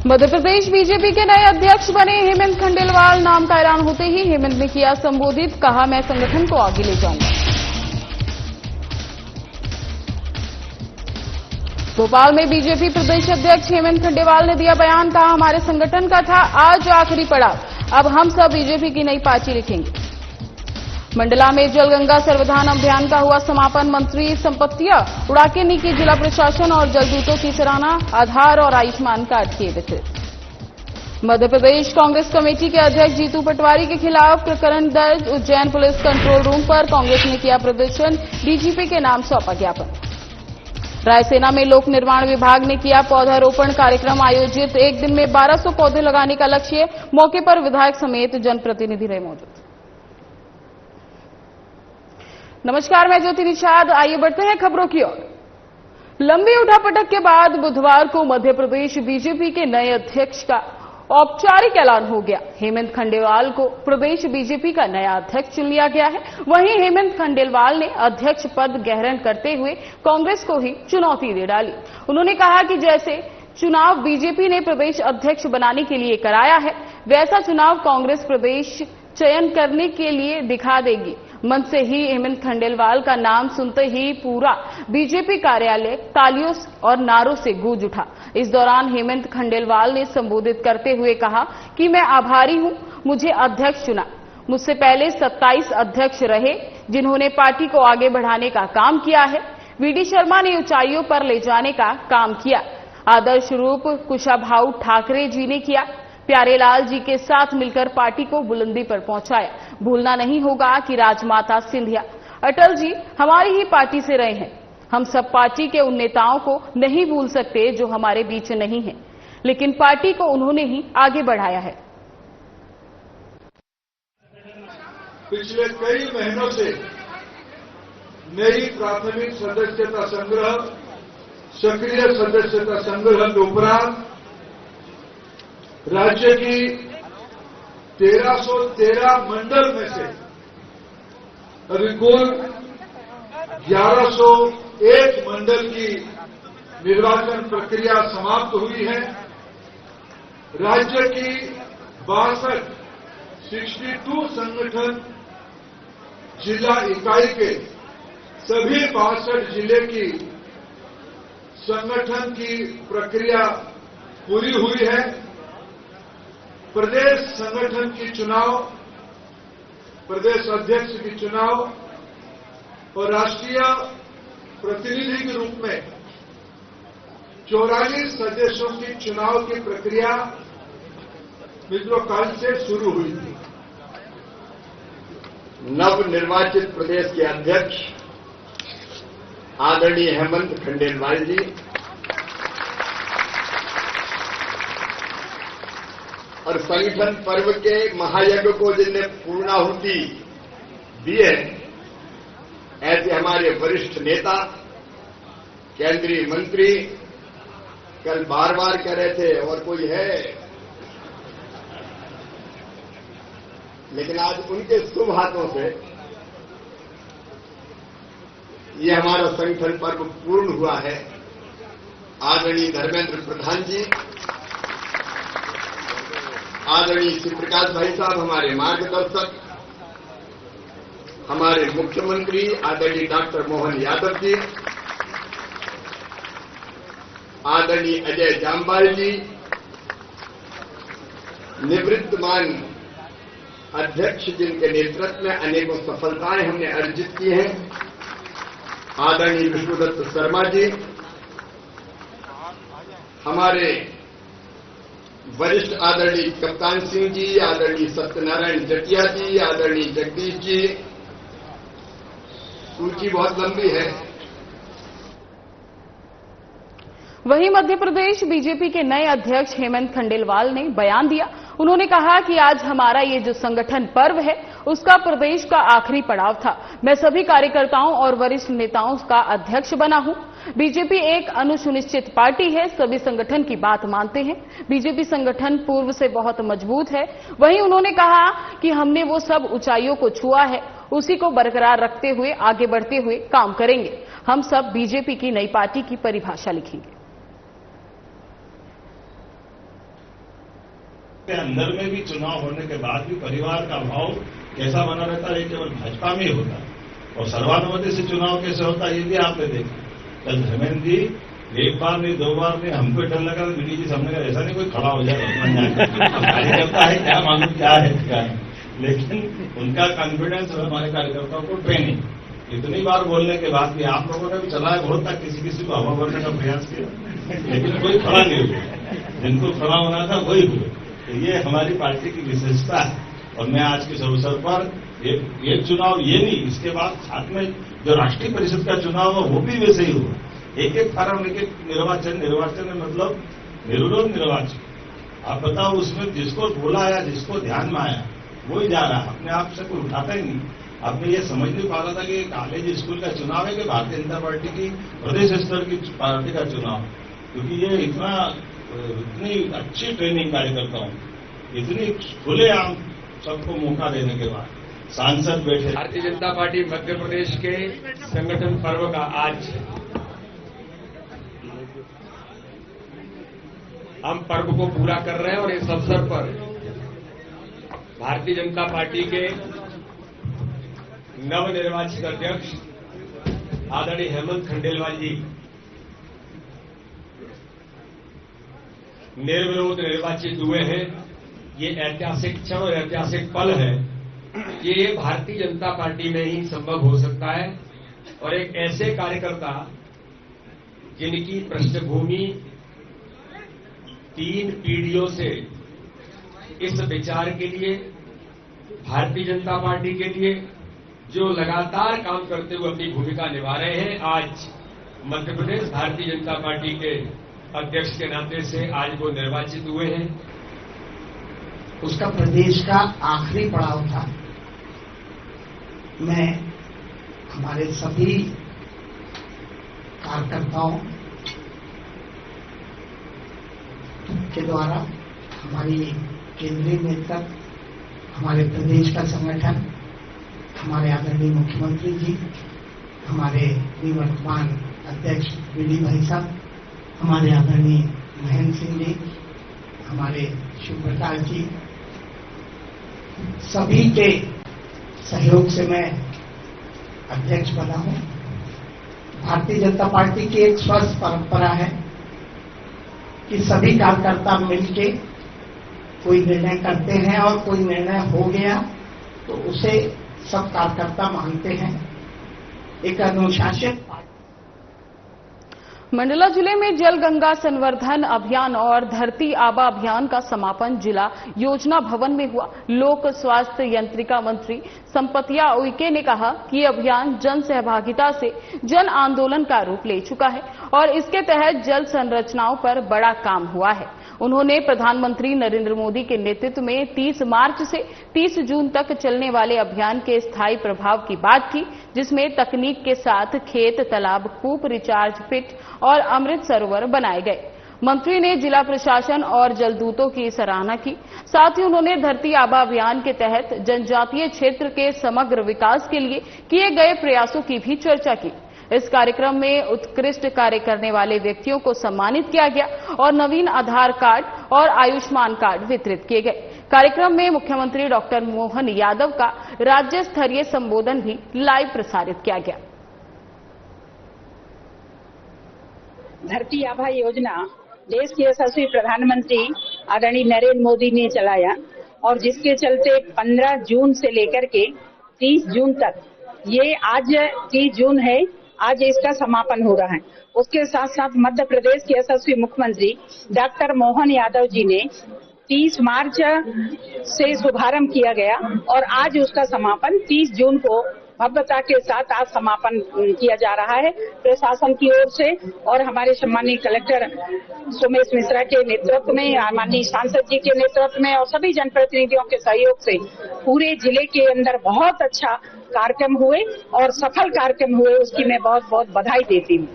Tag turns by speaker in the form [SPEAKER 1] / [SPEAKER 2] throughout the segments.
[SPEAKER 1] Madhya Pradesh BJP के नए अध्यक्ष बने हेमंत खंडेलवाल। नाम का ऐलान होते ही हेमंत ने किया संबोधित, कहा मैं संगठन को आगे ले जाऊंगा। भोपाल में बीजेपी प्रदेश अध्यक्ष हेमंत खंडेलवाल ने दिया बयान, कहा हमारे संगठन का था आज आखिरी पड़ाव, अब हम सब बीजेपी की नई पार्टी लिखेंगे। मंडला में जलगंगा सर्वधान अभियान का हुआ समापन, मंत्री संपत्तियां उड़ा के नीकी जिला प्रशासन और जलदूतों की सराहना, आधार और आयुष्मान कार्ड किए वितरित। मध्य प्रदेश कांग्रेस कमेटी के अध्यक्ष जीतू पटवारी के खिलाफ प्रकरण दर्ज, उज्जैन पुलिस कंट्रोल रूम पर कांग्रेस ने किया प्रदर्शन, डीजीपी के नाम सौंपा ज्ञापन। रायसेना में लोक निर्माण विभाग ने किया पौधारोपण कार्यक्रम आयोजित, एक दिन में 1200 पौधे लगाने का लक्ष्य, मौके पर विधायक समेत जनप्रतिनिधि रहे मौजूद। नमस्कार, मैं ज्योति निषाद। आइए बढ़ते हैं खबरों की ओर। लंबी उठापटक के बाद बुधवार को मध्य प्रदेश बीजेपी के नए अध्यक्ष का औपचारिक ऐलान हो गया। हेमंत खंडेलवाल को प्रदेश बीजेपी का नया अध्यक्ष चुन लिया गया है। वहीं हेमंत खंडेलवाल ने अध्यक्ष पद ग्रहण करते हुए कांग्रेस को ही चुनौती दे डाली। उन्होंने कहा कि जैसे चुनाव बीजेपी ने प्रदेश अध्यक्ष बनाने के लिए कराया है, वैसा चुनाव कांग्रेस प्रदेश चयन करने के लिए दिखा देगी। मंच से ही हेमंत खंडेलवाल का नाम सुनते ही पूरा बीजेपी कार्यालय तालियों और नारों से गूंज उठा। इस दौरान हेमंत खंडेलवाल ने संबोधित करते हुए कहा कि मैं आभारी हूं, मुझे अध्यक्ष चुना। मुझसे पहले 27 अध्यक्ष रहे जिन्होंने पार्टी को आगे बढ़ाने का काम किया है। वीडी शर्मा ने ऊंचाइयों पर ले जाने का काम किया, आदर्श रूप कुशाभाऊ ठाकरे जी ने किया। प्यारेलाल जी के साथ मिलकर पार्टी को बुलंदी पर पहुंचाया। भूलना नहीं होगा कि राजमाता सिंधिया, अटल जी हमारी ही पार्टी से रहे हैं। हम सब पार्टी के उन नेताओं को नहीं भूल सकते जो हमारे बीच नहीं हैं, लेकिन पार्टी को उन्होंने ही आगे बढ़ाया है।
[SPEAKER 2] पिछले कई महीनों से नई प्राथमिक सदस्यता संग्रह, सक्रिय सदस्यता संग्रह के उपरांत राज्य की 1313 मंडल में से अभी कुल 1101 मंडल की निर्वाचन प्रक्रिया समाप्त हुई है। राज्य की 62 संगठन जिला इकाई के सभी 62 जिले की संगठन की प्रक्रिया पूरी हुई है। प्रदेश संगठन की चुनाव, प्रदेश अध्यक्ष की चुनाव और राष्ट्रीय प्रतिनिधि के रूप में 44 सदस्यों की चुनाव की प्रक्रिया मित्रों कल से शुरू हुई थी।
[SPEAKER 3] नव निर्वाचित प्रदेश के अध्यक्ष आदरणीय हेमंत खंडेलवाल जी और संगठन पर्व के महायज्ञ को जिनने पूर्णाहुति दी है, ऐसे हमारे वरिष्ठ नेता, केंद्रीय मंत्री कल बार बार कह रहे थे और कोई है, लेकिन आज उनके शुभ हाथों से ये हमारा संगठन पर्व पूर्ण हुआ है। आदरणीय धर्मेंद्र प्रधान जी, आदरणीय श्री प्रकाश भाई साहब हमारे मार्गदर्शक, हमारे मुख्यमंत्री आदरणीय डॉक्टर मोहन यादव जी, आदरणीय अजय जामवाल जी, निवृत्तमान अध्यक्ष जिनके नेतृत्व में अनेकों सफलताएं हमने अर्जित की हैं, आदरणीय विष्णुदत्त शर्मा जी, हमारे वरिष्ठ आदरणीय कप्तान सिंह जी, आदरणीय सत्यनारायण जटिया जी, आदरणीय जगदीश जी, सूची बहुत लंबी है।
[SPEAKER 1] वहीं मध्य प्रदेश बीजेपी के नए अध्यक्ष हेमंत खंडेलवाल ने बयान दिया। उन्होंने कहा कि आज हमारा ये जो संगठन पर्व है, उसका प्रदेश का आखिरी पड़ाव था। मैं सभी कार्यकर्ताओं और वरिष्ठ नेताओं का अध्यक्ष बना हूं। बीजेपी एक अनुसुनिश्चित पार्टी है, सभी संगठन की बात मानते हैं। बीजेपी संगठन पूर्व से बहुत मजबूत है। वहीं उन्होंने कहा कि हमने वो सब ऊंचाइयों को छुआ है, उसी को बरकरार रखते हुए आगे बढ़ते हुए काम करेंगे। हम सब बीजेपी की नई पार्टी की परिभाषा लिखेंगे।
[SPEAKER 4] के अंदर में भी चुनाव होने के बाद भी परिवार का भाव कैसा बना रहता है, केवल भाजपा में ही होता है। और सर्वानुमति से चुनाव कैसे होता है ये भी आपने देखा। कल धर्मेंद्र जी एक बार नहीं, दो बार नहीं, हमको डर लगा बीडी जी सामने का ऐसा नहीं कोई खड़ा हो जाएगा, कार्यकर्ता है क्या मालूम क्या है, लेकिन उनका कॉन्फिडेंस और हमारे कार्यकर्ताओं को ट्रेनिंग, इतनी बार बोलने के बाद भी आप लोगों ने भी चलाया बहुत तक, किसी को हवा भरने का प्रयास किया, लेकिन कोई खड़ा नहीं हुआ। जिनको खड़ा होना था वही हुए। तो ये हमारी पार्टी की विशेषता है। और मैं आज के अवसर पर एक चुनाव ये नहीं, इसके बाद साथ में जो राष्ट्रीय परिषद का चुनाव है वो भी वैसे ही हुआ। एक फार्म, एक निर्वाचन में मतलब निर्विरोध निर्वाचन। आप बताओ उसमें जिसको बोला या जिसको ध्यान में आया वो ही जा रहा है, अपने आप से कोई उठाता ही नहीं। आपने ये समझ नहीं पा रहा था कि कॉलेज स्कूल का चुनाव है कि भारतीय जनता पार्टी की प्रदेश स्तर की पार्टी का चुनाव, क्योंकि ये इतनी अच्छी ट्रेनिंग कार्यकर्ताओं, इतनी खुलेआम सबको मौका देने के बाद सांसद बैठे।
[SPEAKER 5] भारतीय जनता पार्टी मध्य प्रदेश के संगठन पर्व का आज हम पर्व को पूरा कर रहे हैं और इस अवसर पर भारतीय जनता पार्टी के नवनिर्वाचित अध्यक्ष आदरणीय हेमंत खंडेलवाल जी निर्विरोध निर्वाचित हुए हैं। ये ऐतिहासिक क्षण और ऐतिहासिक पल है। ये भारतीय जनता पार्टी में ही संभव हो सकता है और एक ऐसे कार्यकर्ता जिनकी पृष्ठभूमि 3 पीढ़ियों से इस विचार के लिए, भारतीय जनता पार्टी के लिए जो लगातार काम करते हुए अपनी भूमिका निभा रहे हैं, आज मध्य प्रदेश भारतीय जनता पार्टी के अध्यक्ष के नाते से आज वो निर्वाचित हुए हैं।
[SPEAKER 6] उसका प्रदेश का आखिरी पड़ाव था। मैं हमारे सभी कार्यकर्ताओं के द्वारा, हमारी केंद्रीय नेतृत्व, हमारे प्रदेश का संगठन, हमारे आदरणीय मुख्यमंत्री जी, हमारे निवर्तमान अध्यक्ष बीडी भाई साहब, हमारे आदरणीय महेंद्र सिंह जी, हमारे शिव प्रकाश जी, सभी के सहयोग से मैं अध्यक्ष बना हूं। भारतीय जनता पार्टी की एक स्वस्थ परंपरा है कि सभी कार्यकर्ता मिलके कोई निर्णय करते हैं और कोई निर्णय हो गया तो उसे सब कार्यकर्ता मानते हैं। एक अनुशासित
[SPEAKER 1] मंडला जिले में जल गंगा संवर्धन अभियान और धरती आबा अभियान का समापन जिला योजना भवन में हुआ। लोक स्वास्थ्य यंत्रिका मंत्री संपतिया उइके ने कहा कि ये अभियान जन सहभागिता से जन आंदोलन का रूप ले चुका है और इसके तहत जल संरचनाओं पर बड़ा काम हुआ है। उन्होंने प्रधानमंत्री नरेंद्र मोदी के नेतृत्व में 30 मार्च से 30 जून तक चलने वाले अभियान के स्थायी प्रभाव की बात की, जिसमें तकनीक के साथ खेत, तालाब, कूप, रिचार्ज पिट और अमृत सरोवर बनाए गए। मंत्री ने जिला प्रशासन और जलदूतों की सराहना की। साथ ही उन्होंने धरती आबा अभियान के तहत जनजातीय क्षेत्र के समग्र विकास के लिए किए गए प्रयासों की भी चर्चा की। इस कार्यक्रम में उत्कृष्ट कार्य करने वाले व्यक्तियों को सम्मानित किया गया और नवीन आधार कार्ड और आयुष्मान कार्ड वितरित किए गए। कार्यक्रम में मुख्यमंत्री डॉक्टर मोहन यादव का राज्य स्तरीय संबोधन भी लाइव प्रसारित किया गया।
[SPEAKER 7] धरती आबा योजना देश के यशस्वी प्रधानमंत्री आदरणीय नरेंद्र मोदी ने चलाया और जिसके चलते 15 जून से लेकर के 30 जून तक, ये आज 30 जून है, आज इसका समापन हो रहा है। उसके साथ साथ मध्य प्रदेश के यशस्वी मुख्यमंत्री डॉक्टर मोहन यादव जी ने 30 मार्च से शुभारंभ किया गया और आज उसका समापन 30 जून को भव्यता के साथ आज समापन किया जा रहा है। प्रशासन की ओर से और हमारे सम्मानीय कलेक्टर सोमेश मिश्रा के नेतृत्व में, माननीय सांसद जी के नेतृत्व में और सभी जनप्रतिनिधियों के सहयोग से पूरे जिले के अंदर बहुत अच्छा कार्यक्रम हुए और सफल कार्यक्रम हुए, उसकी मैं बहुत बहुत बधाई देती हूँ।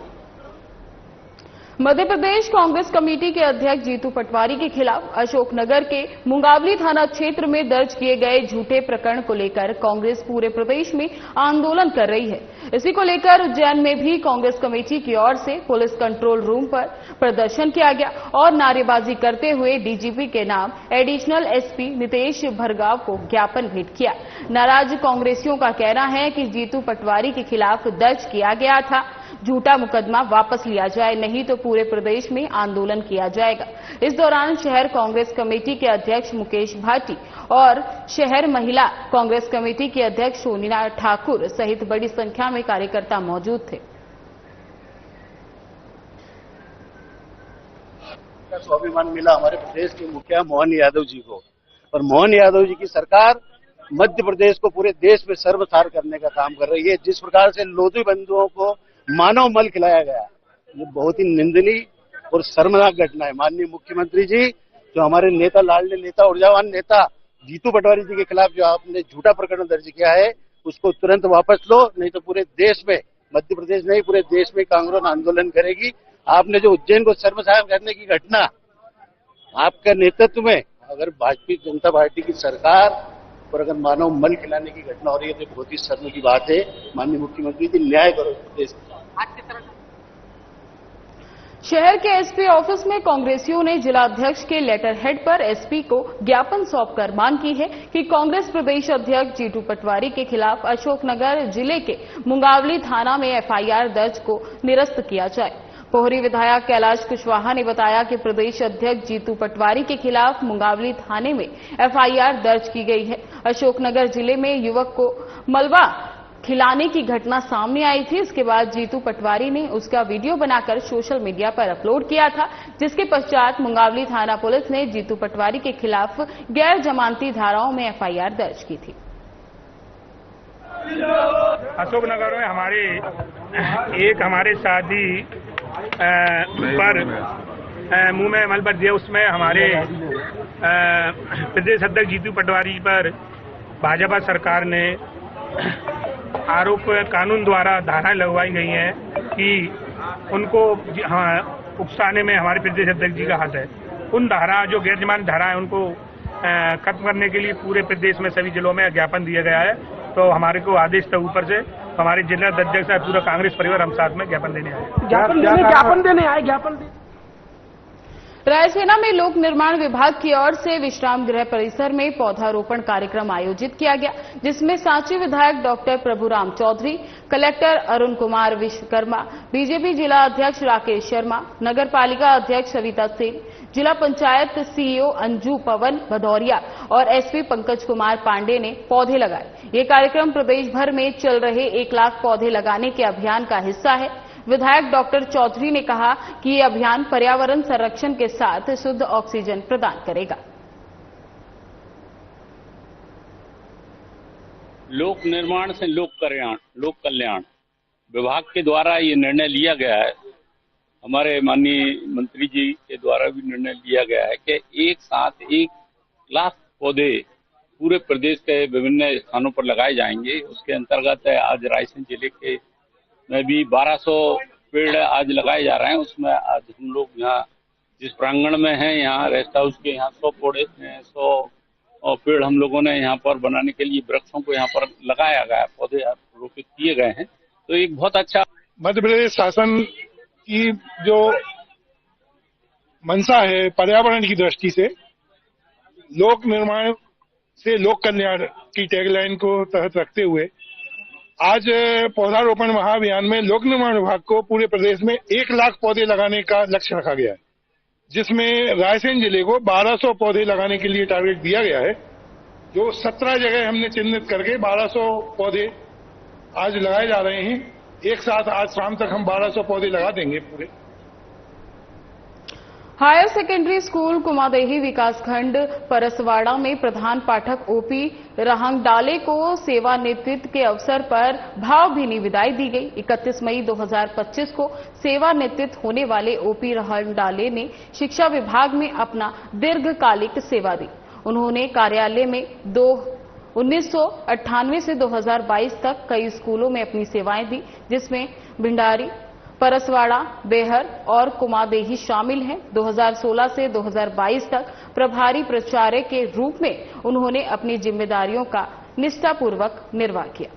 [SPEAKER 1] मध्य प्रदेश कांग्रेस कमेटी के अध्यक्ष जीतू पटवारी के खिलाफ अशोकनगर के मुंगावली थाना क्षेत्र में दर्ज किए गए झूठे प्रकरण को लेकर कांग्रेस पूरे प्रदेश में आंदोलन कर रही है। इसी को लेकर उज्जैन में भी कांग्रेस कमेटी की ओर से पुलिस कंट्रोल रूम पर प्रदर्शन किया गया और नारेबाजी करते हुए डीजीपी के नाम एडिशनल एसपी नितेश भरगाव को ज्ञापन भेंट किया। नाराज कांग्रेसियों का कहना है कि जीतू पटवारी के खिलाफ दर्ज किया गया था झूठा मुकदमा वापस लिया जाए, नहीं तो पूरे प्रदेश में आंदोलन किया जाएगा। इस दौरान शहर कांग्रेस कमेटी के अध्यक्ष मुकेश भाटी और शहर महिला कांग्रेस कमेटी की अध्यक्ष सोनीना ठाकुर सहित बड़ी संख्या में कार्यकर्ता मौजूद थे।
[SPEAKER 8] स्वाभिमान मिला हमारे प्रदेश के मुखिया मोहन यादव जी को, और मोहन यादव जी की सरकार मध्य प्रदेश को पूरे देश में सर्वसार करने का काम कर रही है। जिस प्रकार से लोधी बंधुओं को मानव मल खिलाया गया, ये बहुत ही निंदनीय और शर्मनाक घटना है। माननीय मुख्यमंत्री जी, जो हमारे नेता, लाडले नेता, ऊर्जावान नेता जीतू पटवारी जी के खिलाफ जो आपने झूठा प्रकरण दर्ज किया है, उसको तुरंत वापस लो, नहीं तो पूरे देश में, मध्य प्रदेश नहीं पूरे देश में कांग्रेस आंदोलन करेगी। आपने जो उज्जैन को सर्वसार करने की घटना, आपके नेतृत्व में अगर भारतीय जनता पार्टी की सरकार पर अगर मानव मल खिलाने की घटना हो रही है तो बहुत ही शर्म की बात है। माननीय मुख्यमंत्री जी, न्याय करो देश का।
[SPEAKER 1] शहर के एसपी ऑफिस में कांग्रेसियों ने जिलाध्यक्ष के लेटर हेड पर एसपी को ज्ञापन सौंपकर मांग की है कि कांग्रेस प्रदेश अध्यक्ष जीतू पटवारी के खिलाफ अशोकनगर जिले के मुंगावली थाना में एफआईआर दर्ज को निरस्त किया जाए। पोहरी विधायक कैलाश कुशवाहा ने बताया कि प्रदेश अध्यक्ष जीतू पटवारी के खिलाफ मुंगावली थाने में एफआईआर दर्ज की गई है। अशोकनगर जिले में युवक को मलबा खिलाने की घटना सामने आई थी। इसके बाद जीतू पटवारी ने उसका वीडियो बनाकर सोशल मीडिया पर अपलोड किया था, जिसके पश्चात मुंगावली थाना पुलिस ने जीतू पटवारी के खिलाफ गैर जमानती धाराओं में एफआईआर दर्ज की थी।
[SPEAKER 9] अशोकनगर में हमारे शादी पर मुंह में मल भर दिया, उसमें हमारे प्रदेश अध्यक्ष जीतू पटवारी पर भाजपा सरकार ने आरोप कानून द्वारा धाराएं लगवाई गई हैं कि उनको उकसाने में हमारे प्रदेश अध्यक्ष जी का हाथ है। उन धारा जो गैर जमानती धारा है उनको खत्म करने के लिए पूरे प्रदेश में सभी जिलों में ज्ञापन दिया गया है। तो हमारे को आदेश था ऊपर से, हमारे जिला अध्यक्ष है, पूरा कांग्रेस परिवार हम साथ में ज्ञापन देने आए।
[SPEAKER 1] रायसेना में लोक निर्माण विभाग की ओर से विश्राम गृह परिसर में पौधारोपण कार्यक्रम आयोजित किया गया, जिसमें सांची विधायक doctor Prabhuram Chaudhary, collector Arun Kumar Vishwakarma, BJP जिला अध्यक्ष राकेश शर्मा, नगर पालिका अध्यक्ष सविता सिंह, जिला पंचायत सीईओ अंजू पवन भदौरिया और एसपी पंकज कुमार पांडे ने पौधे लगाए। ये कार्यक्रम प्रदेश भर में चल रहे 1 लाख पौधे लगाने के अभियान का हिस्सा है। विधायक डॉक्टर चौधरी ने कहा कि ये अभियान पर्यावरण संरक्षण के साथ शुद्ध ऑक्सीजन प्रदान करेगा।
[SPEAKER 10] लोक निर्माण से लोक कल्याण विभाग के द्वारा ये निर्णय लिया गया है। हमारे माननीय मंत्री जी के द्वारा भी निर्णय लिया गया है कि एक साथ 1 लाख पौधे पूरे प्रदेश के विभिन्न स्थानों पर लगाए जाएंगे। उसके अंतर्गत आज रायसेन जिले के में भी 1200 पेड़ आज लगाए जा रहे हैं। उसमें आज हम लोग यहाँ जिस प्रांगण में हैं, यहाँ रेस्ट हाउस के यहाँ 100 पेड़ हम लोगों ने यहाँ पर बनाने के लिए वृक्षों को यहाँ पर लगाया गया है, पौधे रोपित किए गए हैं। तो एक बहुत अच्छा
[SPEAKER 2] मध्य प्रदेश शासन की जो मंशा है पर्यावरण की दृष्टि से, लोक निर्माण से लोक कल्याण की टैगलाइन को तहत रखते हुए आज पौधारोपण महाअभियान में लोक निर्माण विभाग को पूरे प्रदेश में 1 लाख पौधे लगाने का लक्ष्य रखा गया है, जिसमें रायसेन जिले को 1200 पौधे लगाने के लिए टारगेट दिया गया है। जो 17 जगह हमने चिन्हित करके 1200 पौधे आज लगाए जा रहे हैं। एक साथ आज शाम तक हम 1200 पौधे लगा देंगे पूरे।
[SPEAKER 1] हायर सेकेंडरी स्कूल कुमादेही विकासखंड परसवाड़ा में प्रधान पाठक ओपी रहंगडाले को सेवानिवृत्ति के अवसर पर भावभीनी विदाई दी गई। 31 मई 2025 को सेवानिवृत्त होने वाले ओपी रहंगडाले ने शिक्षा विभाग में अपना दीर्घकालिक सेवा दी। उन्होंने कार्यालय में 1998 से 2022 तक कई स्कूलों में अपनी सेवाएं दी, जिसमें भिंडारी, परसवाड़ा, बेहर और कुमादेही शामिल हैं। 2016 से 2022 तक प्रभारी प्राचार्य के रूप में उन्होंने अपनी जिम्मेदारियों का निष्ठापूर्वक निर्वाह किया।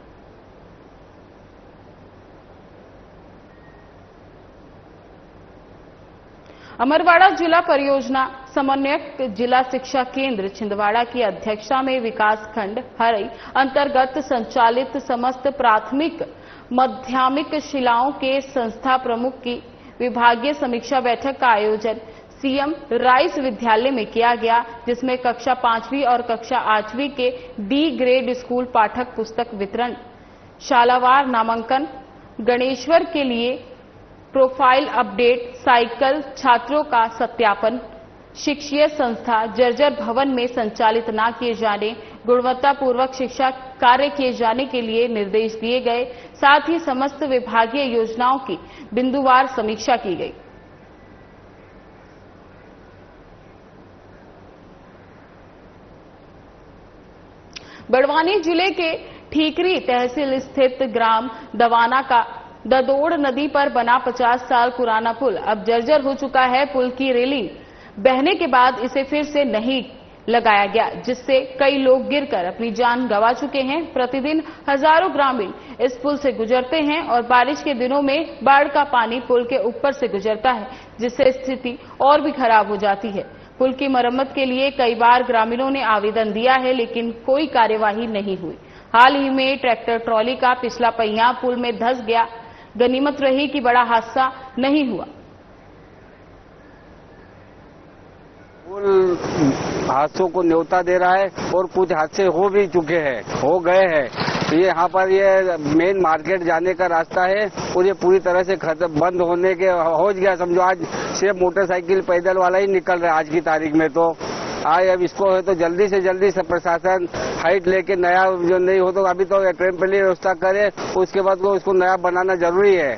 [SPEAKER 1] अमरवाड़ा जिला परियोजना समन्वयक जिला शिक्षा केंद्र छिंदवाड़ा की अध्यक्षता में विकास खंड हरई अंतर्गत संचालित समस्त प्राथमिक माध्यमिक शिलाओं के संस्था प्रमुख की विभागीय समीक्षा बैठक का आयोजन सीएम राइस विद्यालय में किया गया, जिसमें कक्षा 5वीं और कक्षा 8वीं के डी ग्रेड स्कूल पाठक पुस्तक वितरण, शालावार नामांकन, गणेश्वर के लिए प्रोफाइल अपडेट, साइकिल, छात्रों का सत्यापन, शिक्षीय संस्था जर्जर भवन में संचालित न किए जाने, गुणवत्तापूर्वक शिक्षा कार्य किए जाने के लिए निर्देश दिए गए। साथ ही समस्त विभागीय योजनाओं की बिंदुवार समीक्षा की गई। बड़वानी जिले के ठीकरी तहसील स्थित ग्राम दवाना का ददोड़ नदी पर बना 50 साल पुराना पुल अब जर्जर हो चुका है। पुल की रेलिंग बहने के बाद इसे फिर से नहीं लगाया गया, जिससे कई लोग गिरकर अपनी जान गंवा चुके हैं। प्रतिदिन हजारों ग्रामीण इस पुल से गुजरते हैं और बारिश के दिनों में बाढ़ का पानी पुल के ऊपर से गुजरता है, जिससे स्थिति और भी खराब हो जाती है। पुल की मरम्मत के लिए कई बार ग्रामीणों ने आवेदन दिया है, लेकिन कोई कार्यवाही नहीं हुई। हाल ही में ट्रैक्टर ट्रॉली का पिछला पहिया पुल में धंस गया। गनीमत रही कि बड़ा हादसा नहीं हुआ।
[SPEAKER 11] पुल हादसों को न्योता दे रहा है और कुछ हादसे हो भी चुके हैं, हो गए हैं। ये यहाँ पर ये मेन मार्केट जाने का रास्ता है और ये पूरी तरह से बंद होने के हो गया। समझो आज सिर्फ मोटरसाइकिल पैदल वाला ही निकल रहा है आज की तारीख में। तो अब इसको है तो जल्दी से जल्दी सब प्रशासन हाइट लेके नया जो नहीं हो तो अभी तो टेम्परेरी व्यवस्था करे, उसके बाद को उसको नया बनाना जरूरी है।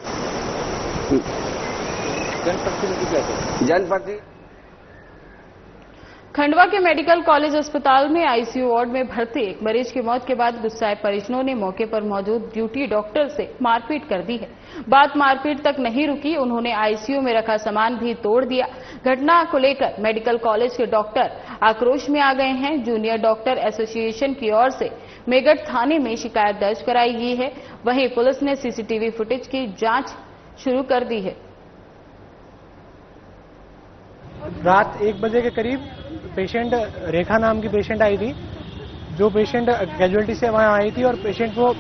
[SPEAKER 11] जनप्रतिनिधि
[SPEAKER 1] खंडवा के मेडिकल कॉलेज अस्पताल में आईसीयू वार्ड में भर्ती एक मरीज की मौत के बाद गुस्साए परिजनों ने मौके पर मौजूद ड्यूटी डॉक्टर से मारपीट कर दी है। बात मारपीट तक नहीं रुकी, उन्होंने आईसीयू में रखा सामान भी तोड़ दिया। घटना को लेकर मेडिकल कॉलेज के डॉक्टर आक्रोश में आ गए हैं। जूनियर डॉक्टर एसोसिएशन की ओर से मेगट थाने में शिकायत दर्ज कराई गई है। वहीं पुलिस ने सीसीटीवी फुटेज की जांच शुरू कर दी है।
[SPEAKER 12] रात 1 बजे के करीब पेशेंट रेखा नाम की पेशेंट आई थी, जो पेशेंट कैजुअलिटी से वहां आई थी और पेशेंट को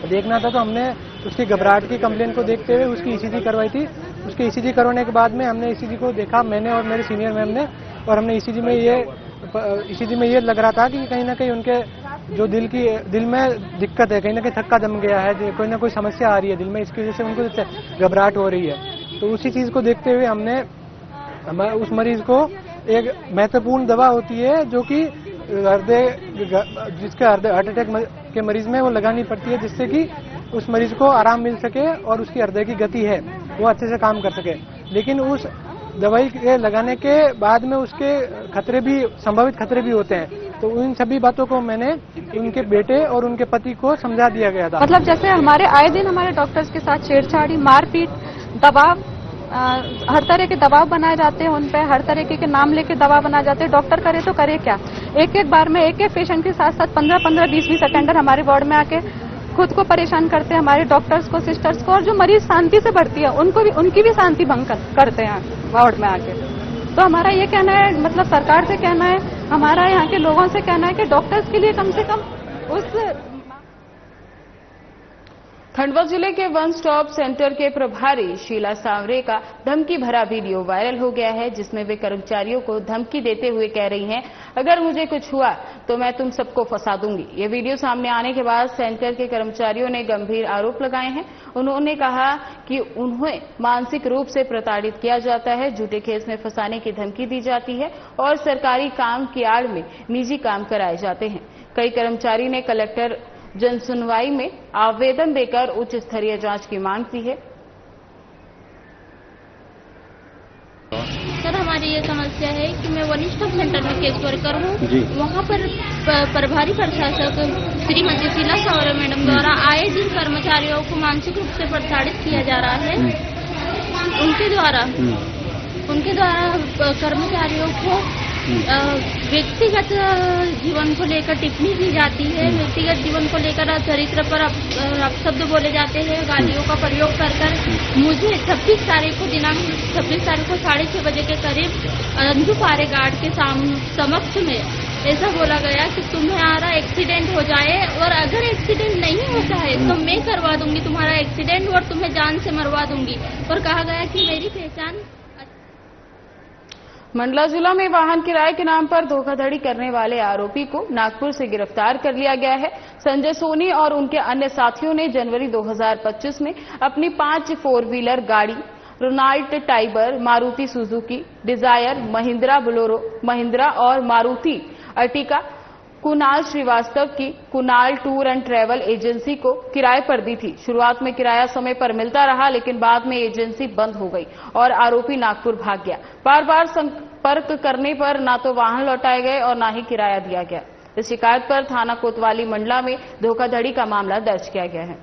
[SPEAKER 12] देखना था, तो हमने उसकी घबराहट की कंप्लेन को देखते हुए उसकी ईसीजी करवाई थी। उसकी ईसीजी करवाने के बाद में हमने ईसीजी को देखा, मैंने और मेरे सीनियर मैम ने, और हमने ईसीजी में ये लग रहा था कि कहीं ना कहीं उनके जो दिल में दिक्कत है, कहीं ना कहीं थक्का जम गया है, कोई ना कोई समस्या आ रही है दिल में, इसकी वजह से उनको घबराहट हो रही है। तो उसी चीज को देखते हुए हमने उस मरीज को एक महत्वपूर्ण दवा होती है जो कि जिसके हार्ट अटैक के मरीज में वो लगानी पड़ती है, जिससे कि उस मरीज को आराम मिल सके और उसकी हृदय की गति है वो अच्छे से काम कर सके। लेकिन उस दवाई के लगाने के बाद में उसके संभावित खतरे भी होते हैं। तो उन सभी बातों को मैंने उनके बेटे और उनके पति को समझा दिया गया था।
[SPEAKER 13] मतलब जैसे हमारे आए दिन हमारे डॉक्टर्स के साथ छेड़छाड़ी, मारपीट, दबाव, हर तरह के दबाव बनाए जाते हैं उन पे, हर तरह के नाम लेके दबाव बनाए जाते हैं। डॉक्टर करे तो करे क्या, एक बार में एक पेशेंट के साथ साथ 15-15, 20-20 अटेंडर हमारे वार्ड में आके खुद को परेशान करते हैं, हमारे डॉक्टर्स को, सिस्टर्स को, और जो मरीज शांति से भर्ती है उनकी भी शांति भंग करते हैं वार्ड में आके। तो हमारा ये कहना है, मतलब सरकार से कहना है, हमारा यहाँ के लोगों से कहना है कि डॉक्टर्स के लिए कम से कम उस
[SPEAKER 1] खंडवा जिले के वन स्टॉप सेंटर के प्रभारी शीला सांवरे का धमकी भरा वीडियो वायरल हो गया है, जिसमें वे कर्मचारियों को धमकी देते हुए कह रही हैं, अगर मुझे कुछ हुआ तो मैं तुम सबको फंसा दूंगी। ये वीडियो सामने आने के बाद सेंटर के कर्मचारियों ने गंभीर आरोप लगाए हैं। उन्होंने कहा कि उन्हें मानसिक रूप से प्रताड़ित किया जाता है, झूठे केस में फंसाने की धमकी दी जाती है और सरकारी काम की आड़ में निजी काम कराए जाते हैं। कई कर्मचारी ने कलेक्टर जनसुनवाई में आवेदन देकर उच्च स्तरीय जांच की मांग की है।
[SPEAKER 14] सर, हमारी ये समस्या है कि मैं वन स्टॉप सेंटर में केस वर्कर हूँ। वहाँ पर प्रभारी प्रशासक श्रीमती शीला सांवरे मैडम द्वारा आए दिन कर्मचारियों को मानसिक रूप से प्रताड़ित किया जा रहा है। उनके द्वारा कर्मचारियों को व्यक्तिगत जीवन को लेकर टिप्पणी की जाती है, व्यक्तिगत जीवन को लेकर चरित्र पर अपशब्द बोले जाते हैं, गालियों का प्रयोग कर मुझे 26 तारीख को 6:30 बजे के करीब अंजू पारे गार्ड के समक्ष में ऐसा बोला गया कि तुम्हारा एक्सीडेंट हो जाए और अगर एक्सीडेंट नहीं होता है तो मैं करवा दूंगी तुम्हारा एक्सीडेंट और तुम्हें जान से मरवा दूंगी। और कहा गया कि मेरी पहचान।
[SPEAKER 1] मंडला जिला में वाहन किराए के नाम पर धोखाधड़ी करने वाले आरोपी को नागपुर से गिरफ्तार कर लिया गया है। संजय सोनी और उनके अन्य साथियों ने जनवरी 2025 में अपनी 5 4 व्हीलर गाड़ी Renault Triber, Maruti Suzuki Dzire, Mahindra Bolero, Mahindra और मारुति अर्टिका कुणाल श्रीवास्तव की Kunal tour and travel agency को किराए पर दी थी। शुरुआत में किराया समय पर मिलता रहा, लेकिन बाद में एजेंसी बंद हो गई और आरोपी नागपुर भाग गया। बार बार संपर्क करने पर ना तो वाहन लौटाए गए और ना ही किराया दिया गया। इस शिकायत पर थाना कोतवाली मंडला में धोखाधड़ी का मामला दर्ज किया गया है।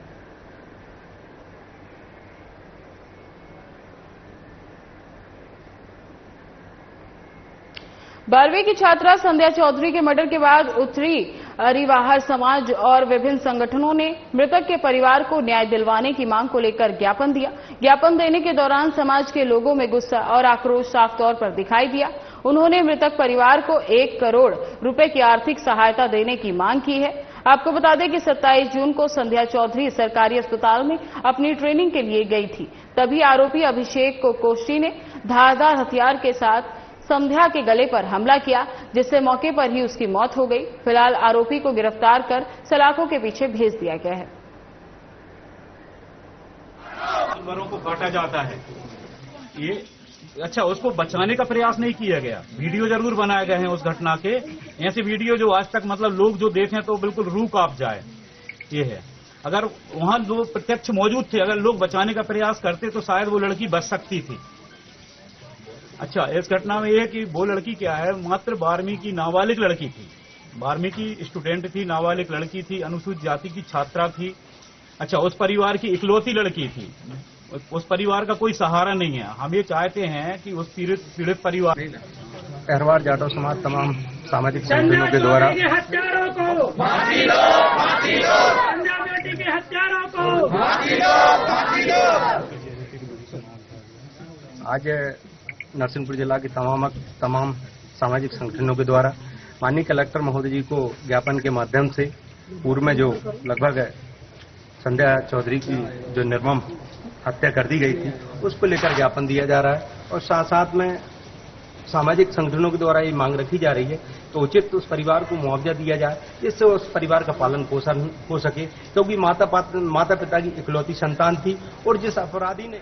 [SPEAKER 1] बारहवीं की छात्रा संध्या चौधरी के मर्डर के बाद उत्तरी अरिवाहर समाज और विभिन्न संगठनों ने मृतक के परिवार को न्याय दिलवाने की मांग को लेकर ज्ञापन दिया। ज्ञापन देने के दौरान समाज के लोगों में गुस्सा और आक्रोश साफ तौर पर दिखाई दिया। उन्होंने मृतक परिवार को 1 करोड़ रुपए की आर्थिक सहायता देने की मांग की है। आपको बता दें कि 27 जून को संध्या चौधरी सरकारी अस्पताल में अपनी ट्रेनिंग के लिए गई थी। तभी आरोपी अभिषेक कोष्टी ने धारदार हथियार के साथ संध्या के गले पर हमला किया, जिससे मौके पर ही उसकी मौत हो गई। फिलहाल आरोपी को गिरफ्तार कर सलाखों के पीछे भेज दिया गया है।
[SPEAKER 15] जानवरों को काटा जाता है, ये अच्छा, उसको बचाने का प्रयास नहीं किया गया। वीडियो जरूर बनाए गए हैं उस घटना के, ऐसे वीडियो जो आज तक मतलब लोग जो देखें तो बिल्कुल रूह कांप जाए। ये है, अगर वहां जो प्रत्यक्ष मौजूद थे, अगर लोग बचाने का प्रयास करते तो शायद वो लड़की बच सकती थी। अच्छा, इस घटना में यह कि वो लड़की क्या है, मात्र 12वीं की नाबालिग लड़की थी, 12वीं की स्टूडेंट थी, नाबालिग लड़की थी, अनुसूचित जाति की छात्रा थी। अच्छा, उस परिवार की इकलौती लड़की थी, उस परिवार का कोई सहारा नहीं है। हम ये चाहते हैं कि उस पीड़ित परिवार
[SPEAKER 16] अहरवार जाटव समाज तमाम सामाजिक संगठनों के द्वारा आज नरसिंहपुर जिला के तमाम सामाजिक संगठनों के द्वारा माननीय कलेक्टर महोदय जी को ज्ञापन के माध्यम से पूर्व में जो लगभग संध्या चौधरी की जो निर्मम हत्या कर दी गई थी उसको लेकर ज्ञापन दिया जा रहा है और साथ साथ में सामाजिक संगठनों के द्वारा ये मांग रखी जा रही है तो उचित उस परिवार को मुआवजा दिया जाए जिससे उस परिवार का पालन पोषण हो सके, क्योंकि माता पिता की इकलौती संतान थी। और जिस अपराधी ने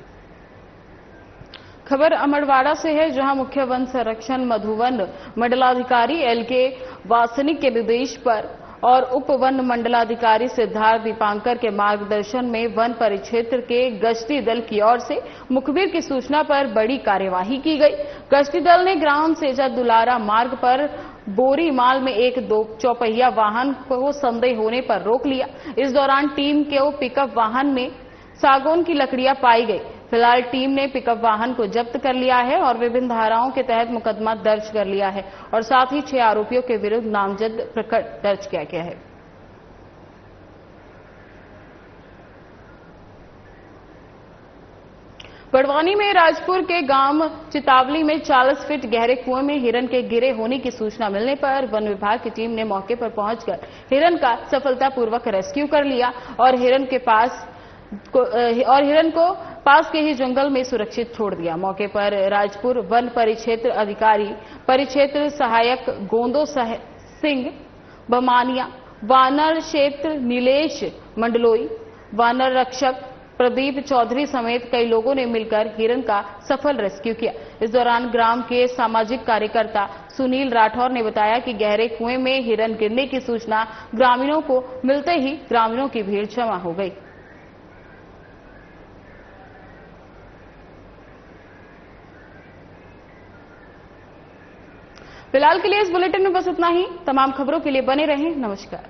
[SPEAKER 1] खबर अमरवाड़ा से है, जहां मुख्य वन संरक्षण मधुवन मंडलाधिकारी एलके वासनिक के निर्देश पर और उप वन मंडलाधिकारी सिद्धार्थ दीपांकर के मार्गदर्शन में वन परिक्षेत्र के गश्ती दल की ओर से मुखबिर की सूचना पर बड़ी कार्यवाही की गई। गश्ती दल ने ग्राम सेजा दुलारा मार्ग पर बोरी माल में एक 2 चौपहिया वाहन को संदेह होने पर रोक लिया। इस दौरान टीम के पिकअप वाहन में सागौन की लकड़ियां पाई गई। फिलहाल टीम ने पिकअप वाहन को जब्त कर लिया है और विभिन्न धाराओं के तहत मुकदमा दर्ज कर लिया है और साथ ही 6 आरोपियों के विरुद्ध नामजद प्रकरण दर्ज किया गया है। बड़वानी में राजपुर के गांव चितावली में 40 फीट गहरे कुएं में हिरन के गिरे होने की सूचना मिलने पर वन विभाग की टीम ने मौके पर पहुंचकर हिरन का सफलतापूर्वक रेस्क्यू कर लिया और हिरन को पास के ही जंगल में सुरक्षित छोड़ दिया। मौके पर राजपुर वन परिक्षेत्र अधिकारी परिक्षेत्र सहायक गोंदो सिंह बमानिया, वानर क्षेत्र नीलेश मंडलोई, वानर रक्षक प्रदीप चौधरी समेत कई लोगों ने मिलकर हिरन का सफल रेस्क्यू किया। इस दौरान ग्राम के सामाजिक कार्यकर्ता सुनील राठौर ने बताया कि गहरे कुएं में हिरन गिरने की सूचना ग्रामीणों को मिलते ही ग्रामीणों की भीड़ जमा हो गई। फिलहाल के लिए इस बुलेटिन में बस इतना ही। तमाम खबरों के लिए बने रहें। नमस्कार।